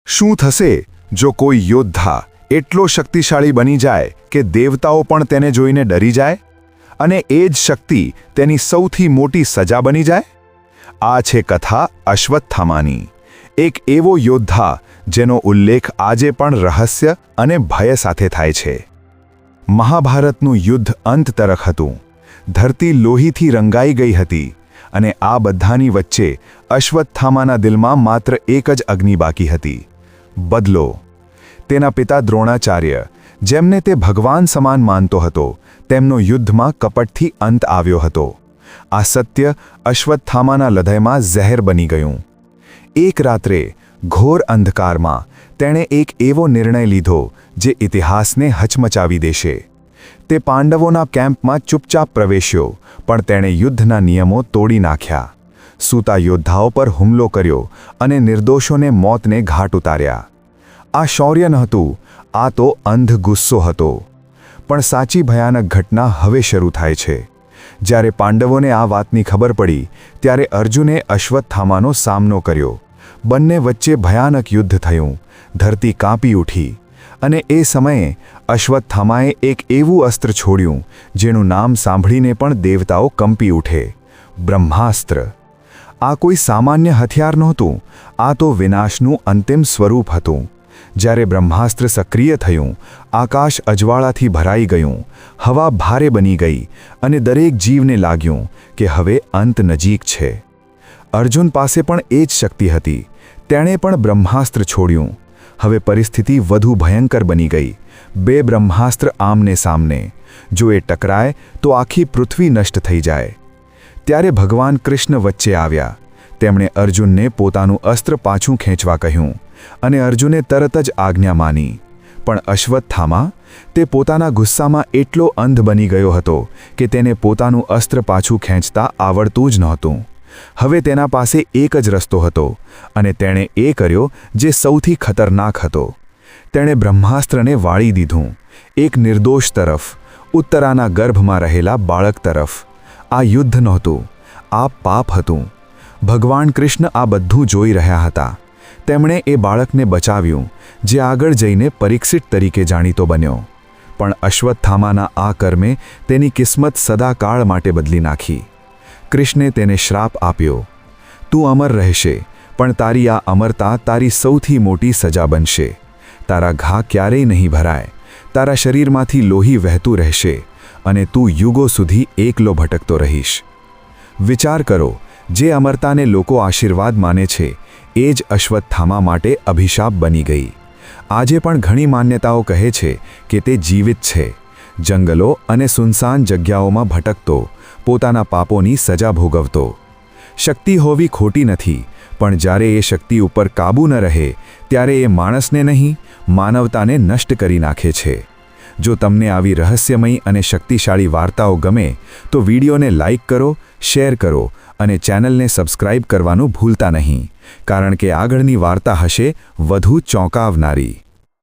શું થશે જો કોઈ યોદ્ધા એટલો શક્તિશાળી બની જાય કે દેવતાઓ પણ તેને જોઈને ડરી જાય અને એ જ શક્તિ તેની સૌથી મોટી સજા બની જાય? આ છે કથા અશ્વત્થામાની, એક એવો યોદ્ધા જેનો ઉલ્લેખ આજે પણ રહસ્ય અને ભય સાથે થાય છે. મહાભારતનું યુદ્ધ અંત તરફ હતું. ધરતી લોહીથી રંગાઈ ગઈ હતી અને આ બધાની વચ્ચે અશ્વત્થામાના દિલમાં માત્ર એક જ અગ્નિ બાકી હતી: બદલો. તેના પિતા દ્રોણાચાર્ય, જેમને તે ભગવાન સમાન માનતો હતો, તેમનો યુદ્ધમાં કપટથી અંત આવ્યો હતો. આ સત્ય અશ્વત્થામાના હૃદયમાં ઝેર બની ગયું. એક રાત્રે ઘોર અંધકારમાં તેણે એક એવો નિર્ણય લીધો જે ઇતિહાસને હચમચાવી દેશે. તે પાંડવોના કેમ્પમાં ચૂપચાપ પ્રવેશ્યો, પણ તેણે યુદ્ધના નિયમો તોડી નાખ્યા. સૂતા યોદ્ધાઓ પર હુમલો કર્યો અને નિર્દોષોને મોતને ઘાટ ઉતાર્યા. આ શૌર્ય નહોતું, આ તો અંધ ગુસ્સો હતો. પણ સાચી ભયાનક ઘટના હવે શરૂ થાય છે. જ્યારે પાંડવોને આ વાતની ખબર પડી, ત્યારે અર્જુને અશ્વત્થામાનો સામનો કર્યો. બંને વચ્ચે ભયાનક યુદ્ધ થયું. ધરતી કાંપી ઉઠી અને એ સમયે અશ્વત્થામાએ એક એવું અસ્ત્ર છોડ્યું જેનું નામ સાંભળીને પણ દેવતાઓ કંપી ઉઠે: બ્રહ્માસ્ત્ર. આ કોઈ સામાન્ય હથિયાર નહોતું, આ તો વિનાશનું અંતિમ સ્વરૂપ હતું. જ્યારે બ્રહ્માસ્ત્ર સક્રિય થયું, આકાશ અજવાળાથી ભરાઈ ગયું, હવા ભારે બની ગઈ અને દરેક જીવને લાગ્યું કે હવે અંત નજીક છે. અર્જુન પાસે પણ એ જ શક્તિ હતી. તેણે પણ બ્રહ્માસ્ત્ર છોડ્યું. હવે પરિસ્થિતિ વધુ ભયંકર બની ગઈ. બે બ્રહ્માસ્ત્ર આમને સામને. જો એ ટકરાય તો આખી પૃથ્વી નષ્ટ થઈ જાય. ત્યારે ભગવાન કૃષ્ણ વચ્ચે આવ્યા. તેમણે અર્જુનને પોતાનું અસ્ત્ર પાછું ખેંચવા કહ્યું અને અર્જુને તરત જ આજ્ઞા માની. પણ અશ્વત્થામા, તે પોતાના ગુસ્સામાં એટલો અંધ બની ગયો હતો કે તેને પોતાનું અસ્ત્ર પાછું ખેંચતા આવડતું જ નહોતું. હવે તેના પાસે એક જ રસ્તો હતો અને તેણે એ કર્યો જે સૌથી ખતરનાક હતો. તેણે બ્રહ્માસ્ત્રને વાળી દીધું, એક નિર્દોષ તરફ, ઉત્તરાના ગર્ભમાં રહેલા બાળક તરફ. આ યુદ્ધ નહોતું, આ પાપ હતું. ભગવાન કૃષ્ણ આ બધું જોઈ રહ્યા હતા. તેમણે એ બાળકને બચાવ્યું, જે આગળ જઈને પરીક્ષિત તરીકે જાણીતો બન્યો. પણ અશ્વત્થામાના આ કર્મે તેની કિસ્મત સદાકાળ માટે બદલી નાખી. કૃષ્ણે તેને શ્રાપ આપ્યો: તું અમર રહેશે, પણ તારી આ અમરતા તારી સૌથી મોટી સજા બનશે. તારા ઘા ક્યારેય નહીં ભરાય, તારા શરીરમાંથી લોહી વહેતું રહેશે અને તું યુગો સુધી એકલો ભટકતો રહીશ. વિચાર કરો, જે અમરતાને લોકો આશીર્વાદ માને છે, એ જ અશ્વત્થામા માટે અભિશાપ બની ગઈ. આજે પણ ઘણી માન્યતાઓ કહે છે કે તે જીવિત છે, જંગલો અને સુનસાન જગ્યાઓમાં ભટકતો, પોતાના પાપોની સજા ભોગવતો. શક્તિ હોવી ખોટી નથી, પણ જ્યારે એ શક્તિ ઉપર કાબૂ ન રહે, ત્યારે એ માણસને નહીં, માનવતાને નષ્ટ કરી નાખે છે. જો તમને આવી રહસ્યમયી અને શક્તિશાળી વાર્તાઓ ગમે તો વિડીયોને લાઇક કરો, શેર કરો અને ચેનલને સબસ્ક્રાઇબ કરવાનું ભૂલતા નહીં, કારણ કે આગળની વાર્તા હશે વધુ ચોંકાવનારી.